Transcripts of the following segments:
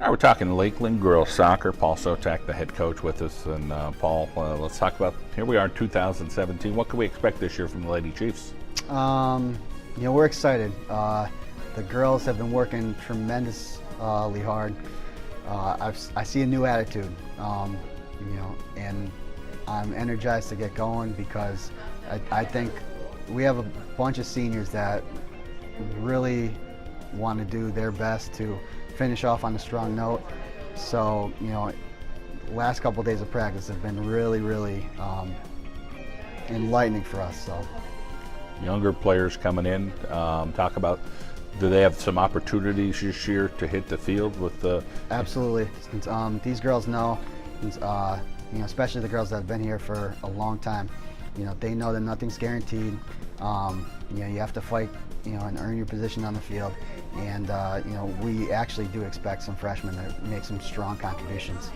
All right, we're talking Lakeland Girls Soccer. Paul Sotak, the head coach, with us. And Paul, let's talk about, here we are in 2017. What can we expect this year from the Lady Chiefs? We're excited. The girls have been working tremendously hard. I see a new attitude, and I'm energized to get going because I think we have a bunch of seniors that really want to do their best to finish off on a strong note. So, last couple of days of practice have been really enlightening for us. So, Younger players coming in. Talk about, do they have some opportunities this year to hit the field with the? Absolutely. Since, these girls know, especially the girls that have been here for a long time, they know that nothing's guaranteed. You have to fight, and earn your position on the field. And, we actually do expect some freshmen to make some strong contributions.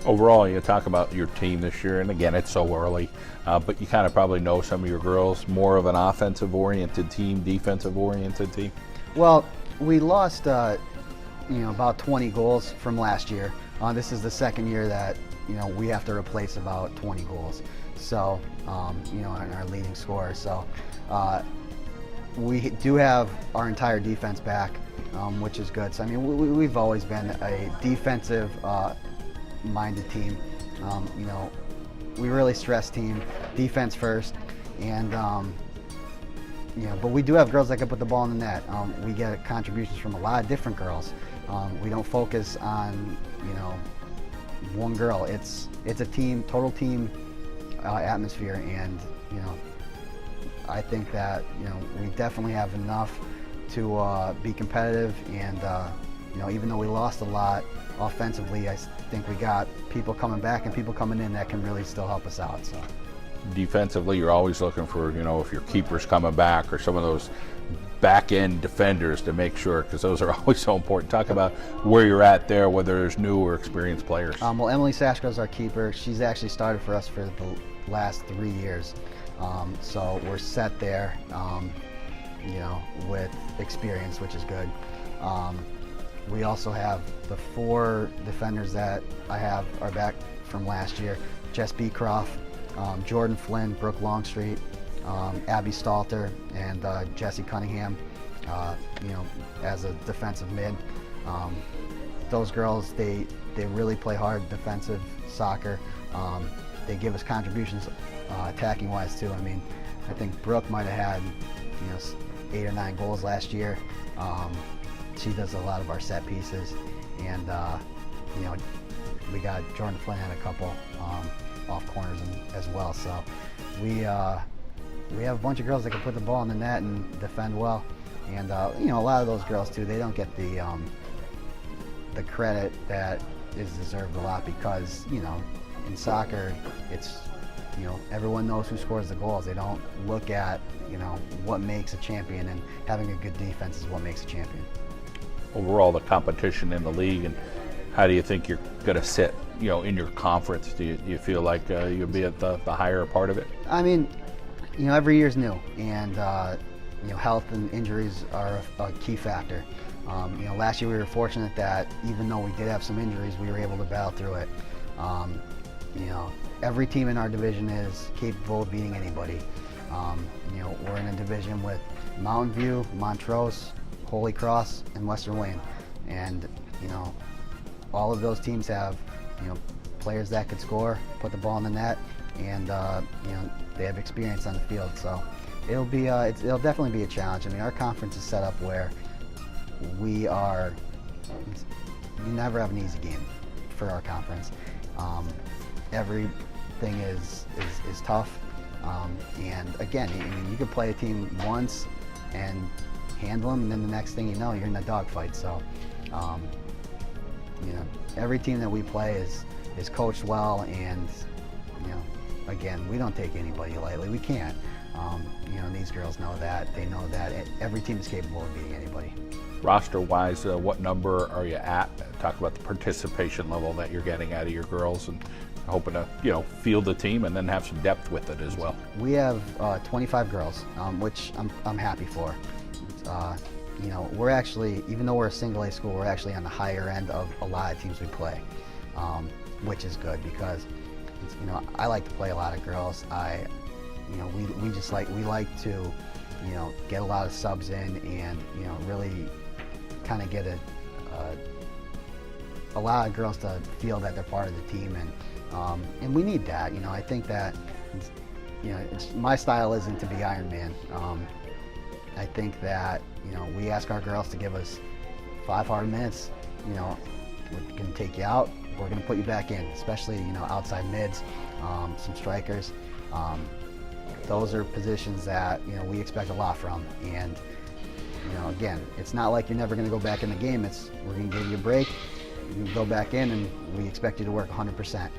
Overall, you talk about your team this year, and again, it's so early, but you kind of probably know some of your girls, more of an offensive-oriented team, defensive-oriented team? Well, we lost, about 20 goals from last year. This is the second year that, we have to replace about 20 goals. So, in our leading scorer. So, we do have our entire defense back, which is good. So, we've always been a defensive minded team. We really stress team defense first, and but we do have girls that can put the ball in the net. We get contributions from a lot of different girls. We don't focus on one girl. It's a team, total team atmosphere, and I think that we definitely have enough to be competitive, and even though we lost a lot offensively, I think we got people coming back and people coming in that can really still help us out. So, defensively, you're always looking for, if your keeper's coming back or some of those back-end defenders to make sure, because those are always so important. Talk about where you're at there, whether there's new or experienced players. Well, Emily Sashko's our keeper. She's actually started for us for the last 3 years. So we're set there, with experience, which is good. We also have the 4 defenders that I have are back from last year: Jess Beecroft, Jordan Flynn, Brooke Longstreet, Abby Stalter, and Jessie Cunningham, as a defensive mid. Those girls, they really play hard defensive soccer. They give us contributions attacking wise too. I think Brooke might have had 8 or 9 goals last year. She does a lot of our set pieces, and we got Jordan Flynn had a couple off corners as well. So we have a bunch of girls that can put the ball in the net and defend well, and a lot of those girls too, they don't get the credit that is deserved a lot, because in soccer it's everyone knows who scores the goals. They don't look at what makes a champion, and having a good defense is what makes a champion. Overall, the competition in the league, and how do you think you're going to sit in your conference? Do you feel like you'll be at the higher part of it? Every year's new, and health and injuries are a key factor. Last year we were fortunate that even though we did have some injuries, we were able to battle through it. Every team in our division is capable of beating anybody. We're in a division with Mountain View, Montrose, Holy Cross, and Western Wayne, and all of those teams have players that could score, put the ball in the net, and they have experience on the field. So it'll definitely be a challenge. Our conference is set up where you never have an easy game for our conference. Everything is tough, and again, you could play a team once and handle them, and then the next thing you know, you're in a dogfight. So every team that we play is coached well, and again, we don't take anybody lightly. We can't. These girls know that. They know that every team is capable of beating anybody. Roster-wise, what number are you at? Talk about the participation level that you're getting out of your girls, and hoping to field the team and then have some depth with it as well. We have 25 girls, which I'm happy for. you know, we're actually, even though we're a single A school, we're actually on the higher end of a lot of teams we play, which is good because, you know, I like to play a lot of girls. You know, we like to, you know, get a lot of subs in and, you know, really kind of get a lot of girls to feel that they're part of the team, and we need that. You know, I think that, you know, my style isn't to be Iron Man. I think that, you know, we ask our girls to give us 5 hard minutes. You know, we're going to take you out, we're going to put you back in, especially, you know, outside mids, some strikers. Those are positions that, you know, we expect a lot from. And, you know, again, it's not like you're never going to go back in the game. We're going to give you a break, you go back in, and we expect you to work 100%.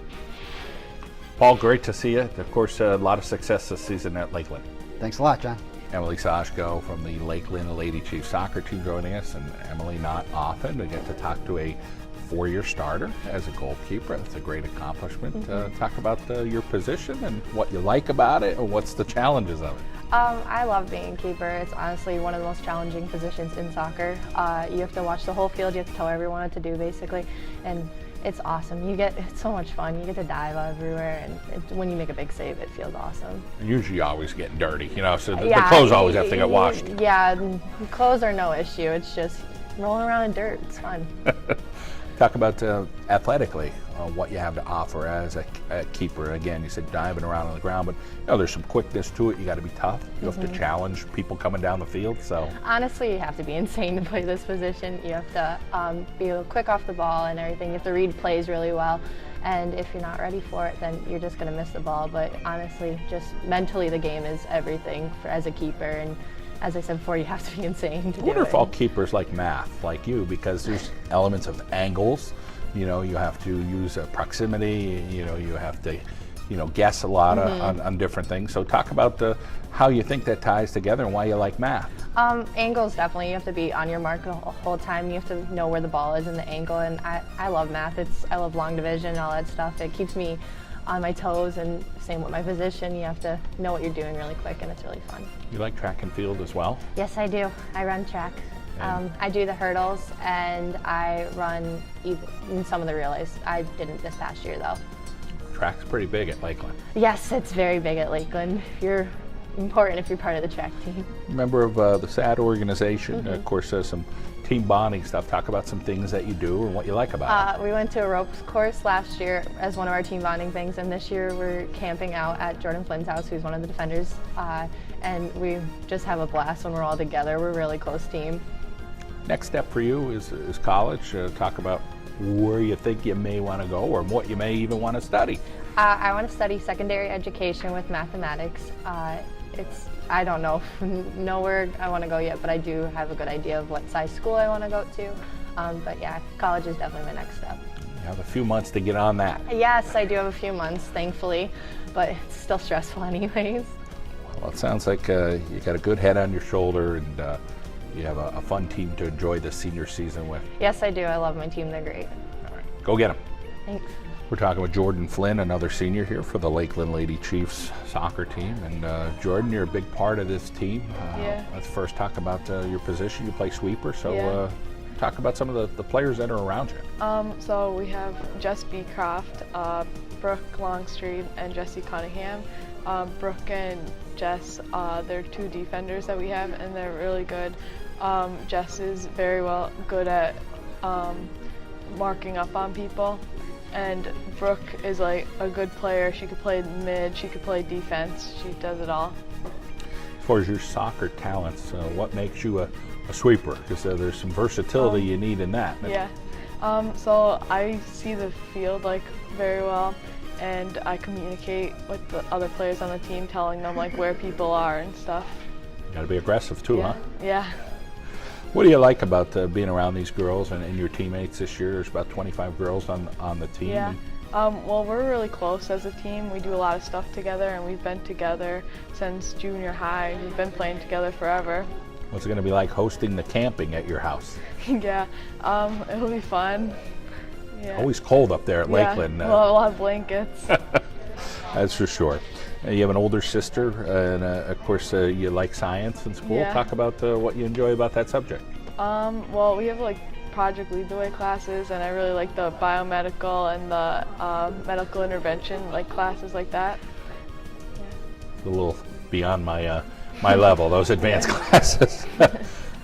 Paul, great to see you. Of course, a lot of success this season at Lakeland. Thanks a lot, John. Emily Soshko from the Lakeland Lady Chiefs Soccer Team joining us, and Emily, not often we get to talk to a 4-year starter as a goalkeeper. That's a great accomplishment. Talk about your position and what you like about it, or what's the challenges of it. I love being a keeper. It's honestly one of the most challenging positions in soccer. You have to watch the whole field. You have to tell everyone what to do, basically, and it's awesome. It's so much fun. You get to dive everywhere, and when you make a big save, it feels awesome. Usually you're always getting dirty, you know, so the clothes always have to get washed. Yeah, clothes are no issue. It's just rolling around in dirt. It's fun. Talk about athletically, what you have to offer as a keeper. Again, you said diving around on the ground, but you know, there's some quickness to it. You got to be tough. You have to challenge people coming down the field. So honestly, you have to be insane to play this position. You have to be quick off the ball and everything. You have to read plays really well. And if you're not ready for it, then you're just going to miss the ball. But honestly, just mentally, the game is everything as a keeper. And as I said before, you have to be insane to do it. I wonder if all keepers like math, like you, because there's elements of angles. You know, you have to use proximity. You know, you have to, you know, guess a lot on different things. So talk about how you think that ties together and why you like math. Angles, definitely. You have to be on your mark the whole time. You have to know where the ball is in the angle. And I love math. I love long division and all that stuff. It keeps me on my toes, and same with my position. You have to know what you're doing really quick, and it's really fun. You like track and field as well? Yes, I do. I run track. I do the hurdles, and I run in some of the relays. I didn't this past year, though. Track's pretty big at Lakeland. Yes, it's very big at Lakeland. You're important if you're part of the track team. Member of the SAD organization, of course, some team bonding stuff. Talk about some things that you do and what you like about it. We went to a ropes course last year as one of our team bonding things, and this year we're camping out at Jordan Flynn's house, who's one of the defenders, and we just have a blast when we're all together. We're a really close team. Next step for you is college. Talk about where you think you may want to go, or what you may even want to study. I want to study secondary education with mathematics. I don't know where I want to go yet, but I do have a good idea of what size school I want to go to. But yeah, college is definitely my next step. You have a few months to get on that. Yes, I do have a few months, thankfully, but it's still stressful anyways. Well, it sounds like you got a good head on your shoulder, and you have a fun team to enjoy the senior season with. Yes, I do. I love my team. They're great. All right, go get them. Thanks. We're talking with Jordan Flynn, another senior here for the Lakeland Lady Chiefs soccer team. And Jordan, you're a big part of this team. Yeah. Let's first talk about your position. You play sweeper, so talk about some of the players that are around you. So we have Jess Beecroft, Brooke Longstreet, and Jessie Cunningham. Brooke and Jess, they're 2 defenders that we have, and they're really good. Jess is very good at marking up on people. And Brooke is like a good player. She could play mid, she could play defense. She does it all. As far as your soccer talents, what makes you a sweeper? Because there's some versatility you need in that. Yeah. So I see the field like very well, and I communicate with the other players on the team, telling them like where people are and stuff. You got to be aggressive too, huh? Yeah. What do you like about being around these girls and your teammates this year? There's about 25 girls on the team. Yeah. Well, we're really close as a team. We do a lot of stuff together, and we've been together since junior high. We've been playing together forever. What's it going to be like hosting the camping at your house? Yeah, it'll be fun. Yeah. Always cold up there at Lakeland. We'll have blankets. That's for sure. You have an older sister, and of course you like science in school. Yeah. Talk about what you enjoy about that subject. Well, we have like project lead the way classes, and I really like the biomedical and the medical intervention like classes like that. A little beyond my my level, those advanced classes.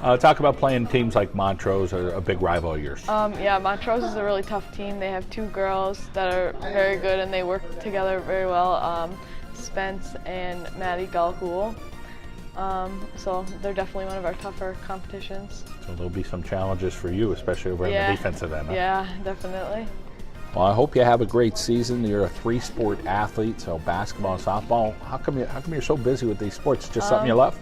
Talk about playing teams like Montrose, a big rival of yours. Yeah, Montrose is a really tough team. They have two girls that are very good, and they work together very well. Spence and Maddie Galhoul. So they're definitely one of our tougher competitions. So there'll be some challenges for you, especially over in the defensive end. Huh? Yeah, definitely. Well, I hope you have a great season. You're a three-sport athlete, so basketball and softball. How come you're so busy with these sports? Just something you love?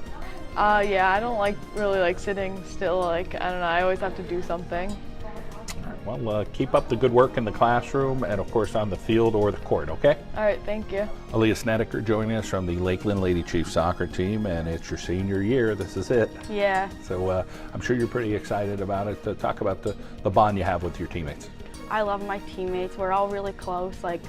Yeah, I don't really like sitting still. Like, I don't know, I always have to do something. All right, well, keep up the good work in the classroom and, of course, on the field or the court, okay? All right, thank you. Aaliyah Snedeker joining us from the Lakeland Lady Chiefs Soccer Team, and it's your senior year. This is it. Yeah. So I'm sure you're pretty excited about it. Talk about the bond you have with your teammates. I love my teammates. We're all really close. Like,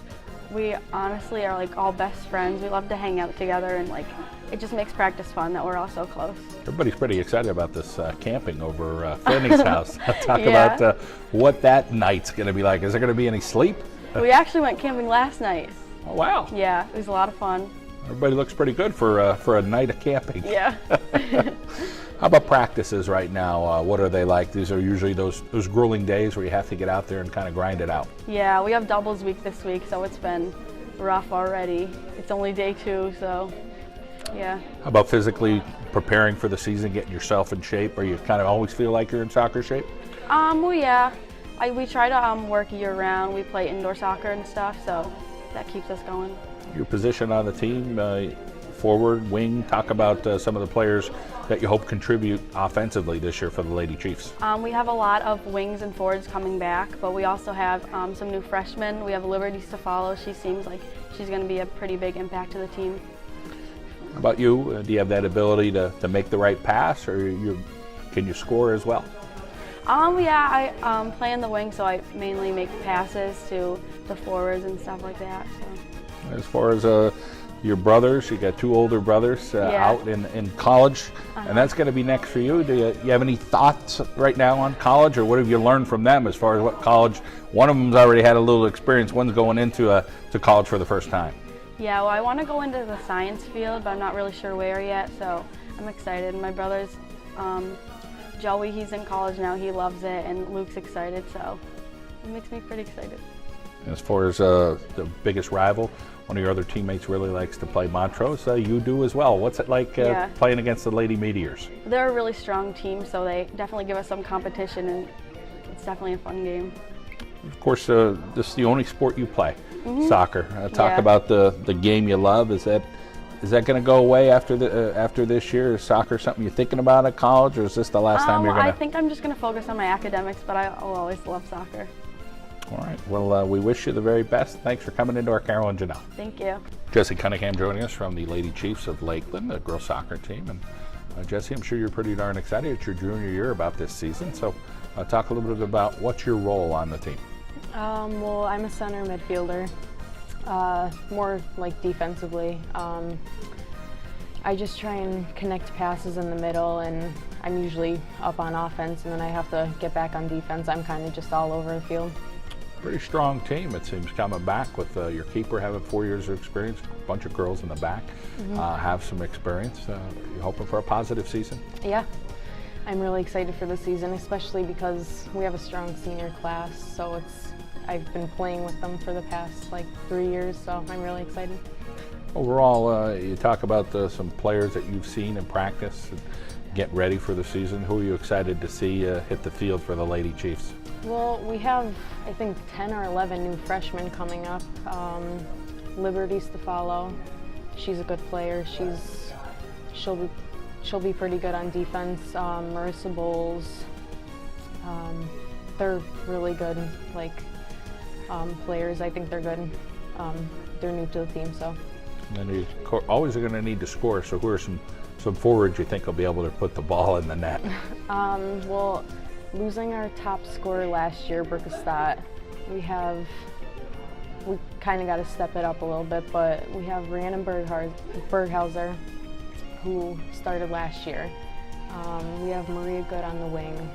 we honestly are like all best friends. We love to hang out together, and like it just makes practice fun that we're all so close. Everybody's pretty excited about this camping over Flynn's house. Talk about what that night's going to be like. Is there going to be any sleep? We actually went camping last night. Oh, wow. Yeah, it was a lot of fun. Everybody looks pretty good for a night of camping. Yeah. How about practices right now? What are they like? These are usually those grueling days where you have to get out there and kind of grind it out. Yeah, we have doubles week this week, so it's been rough already. It's only day 2, so yeah. How about physically preparing for the season, getting yourself in shape? Or you kind of always feel like you're in soccer shape? Well, yeah. We try to work year round. We play indoor soccer and stuff, so that keeps us going. Your position on the team, forward, wing, talk about some of the players that you hope contribute offensively this year for the Lady Chiefs. We have a lot of wings and forwards coming back, but we also have some new freshmen. We have Liberty Stafalo. She seems like she's going to be a pretty big impact to the team. How about you? Do you have that ability to make the right pass, or can you score as well? Yeah, I play in the wing, so I mainly make passes to the forwards and stuff like that. So. As far as your brothers, you got 2 older brothers out in college, and that's going to be next for you. Do you have any thoughts right now on college, or what have you learned from them as far as what college? One of them's already had a little experience. One's going into to college for the first time. Yeah, well, I want to go into the science field, but I'm not really sure where yet, so I'm excited. My brother's, Joey, he's in college now. He loves it, and Luke's excited, so it makes me pretty excited. As far as the biggest rival, one of your other teammates really likes to play Montrose. You do as well. What's it like playing against the Lady Meteors? They're a really strong team, so they definitely give us some competition, and it's definitely a fun game. Of course, this is the only sport you play, soccer. Talk about the game you love. Is that going to go away after this year? Is soccer something you're thinking about at college, or is this the last time you're going to? I think I'm just going to focus on my academics, but I'll always love soccer. All right. Well, we wish you the very best. Thanks for coming into our Carol and Janelle. Thank you. Jesse Cunningham joining us from the Lady Chiefs of Lakeland, the girls soccer team. And Jesse, I'm sure you're pretty darn excited. It's your junior year about this season. So talk a little bit about what's your role on the team. Well, I'm a center midfielder, more like defensively. I just try and connect passes in the middle, and I'm usually up on offense, and then I have to get back on defense. I'm kind of just all over the field. Pretty strong team, it seems, coming back with your keeper having 4 years of experience, a bunch of girls in the back have some experience. You hoping for a positive season? Yeah, I'm really excited for the season, especially because we have a strong senior class. So I've been playing with them for the past 3 years, so I'm really excited. Overall, you talk about some players that you've seen in practice and get ready for the season. Who are you excited to see hit the field for the Lady Chiefs? Well, we have, I think, 10 or 11 new freshmen coming up. Liberty Stafalo, she's a good player. She'll be pretty good on defense. Marissa Bowles, they're really good, players. I think they're good. They're new to the team, so. And then you always are going to need to score. So who are some forwards you think will be able to put the ball in the net? Well, losing our top scorer last year, Burkestad, we kind of got to step it up a little bit, but we have Rhiannon Berghauser, who started last year, We have Maria Good on the wing,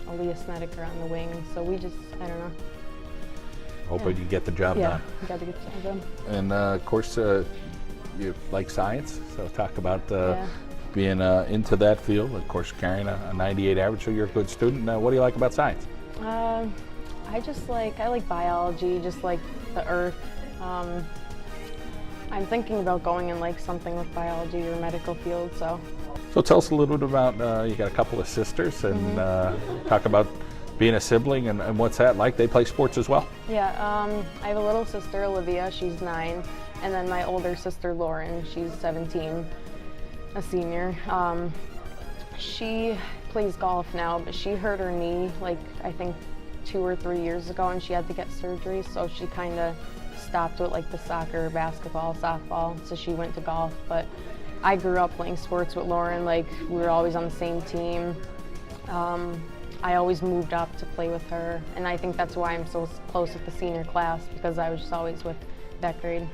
Aaliyah Snedeker on the wing. So we just, I don't know. Hoping you get the job Yeah, done. we got to get the job done. And of course, you like science, so talk about Yeah. being into that field. Of course, carrying a 98 average, so you're a good student. What do you like about science? I like biology, just like the earth. I'm thinking about going in like something with biology or medical field, so. So tell us a little bit about, you got a couple of sisters, and talk about being a sibling and what's that like. They play sports as well? Yeah, I have a little sister, Olivia, she's 9, and then my older sister, Lauren, she's 17, a senior. She plays golf now, but she hurt her knee, like, I think 2 or 3 years ago, and she had to get surgery, so she kind of stopped with like the soccer, basketball, softball, so she went to golf. But I grew up playing sports with Lauren, like we were always on the same team. I always moved up to play with her, and I think that's why I'm so close with the senior class, because I was just always with that grade.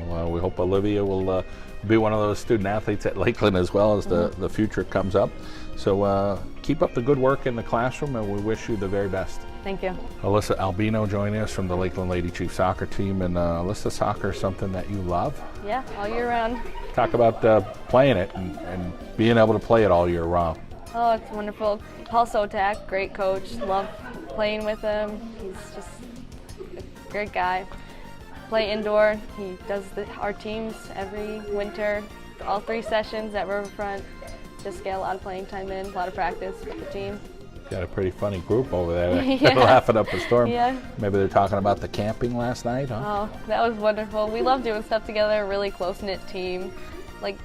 Well, we hope Olivia will be one of those student athletes at Lakeland as well as the future comes up. So keep up the good work in the classroom, and we wish you the very best. Thank you. Alyssa Albino joining us from the Lakeland Lady Chief Soccer Team. And Alyssa, soccer is something that you love. Yeah, all year round. Talk about playing it and being able to play it all year round. Oh, it's wonderful. Paul Sotak, great coach. Love playing with him. He's just a great guy. Play indoor. He does our teams every winter, all 3 sessions at Riverfront. Just get a lot of playing time in, a lot of practice with the team. Got a pretty funny group over there. Yeah. Laughing up a storm. Yeah. Maybe they're talking about the camping last night, huh? Oh, that was wonderful. We love doing stuff together, a really close-knit team. Like,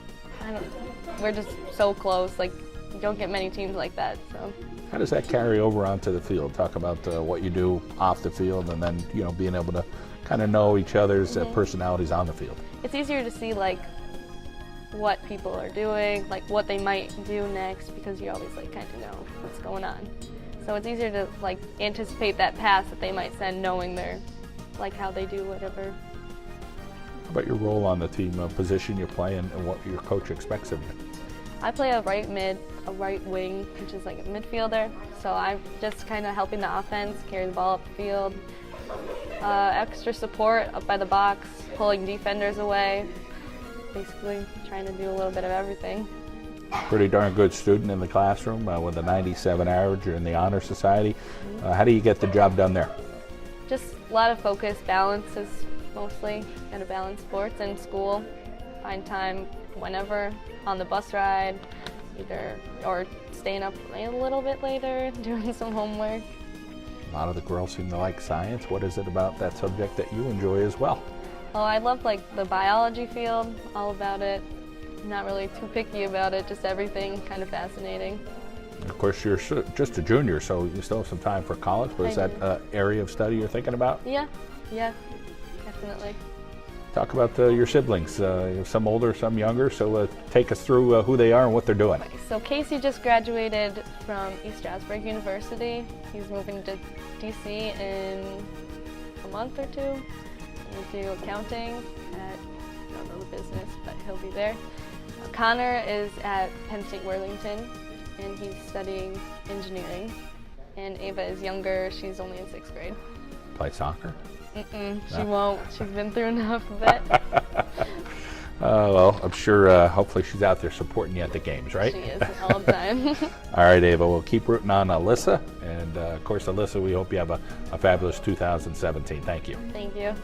we're just so close. Like, you don't get many teams like that, so. How does that carry over onto the field? Talk about what you do off the field, and then, you know, being able to kind of know each other's personalities on the field. It's easier to see, like, what people are doing, like what they might do next, because you always like kind of know what's going on. So it's easier to like anticipate that pass that they might send, knowing their like how they do whatever. How about your role on the team, position you play, and what your coach expects of you? I play a right mid, a right wing, which is like a midfielder. So I'm just kind of helping the offense carry the ball up the field. Extra support up by the box, pulling defenders away. Basically trying to do a little bit of everything. Pretty darn good student in the classroom with a 97 average. You're in the Honor Society. How do you get the job done there? Just a lot of focus, balance is mostly. Got to balance sports and school. Find time whenever, on the bus ride, or staying up a little bit later, doing some homework. A lot of the girls seem to like science. What is it about that subject that you enjoy as well? Oh, I love like the biology field, all about it. Not really too picky about it, just everything kind of fascinating. Of course, you're just a junior, so you still have some time for college. But is that an area of study you're thinking about? Yeah, definitely. Talk about your siblings, some older, some younger, so take us through who they are and what they're doing. So Casey just graduated from East Stroudsburg University. He's moving to DC in a month or 2. He'll do accounting at, I don't know the business, but he'll be there. Connor is at Penn State Worthington, and he's studying engineering. And Ava is younger, she's only in 6th grade. Play soccer? She won't. She's been through enough of it. Well, I'm sure hopefully she's out there supporting you at the games, right? She is all the time. All right, Ava, we'll keep rooting on Alyssa. And of course, Alyssa, we hope you have a fabulous 2017. Thank you. Thank you.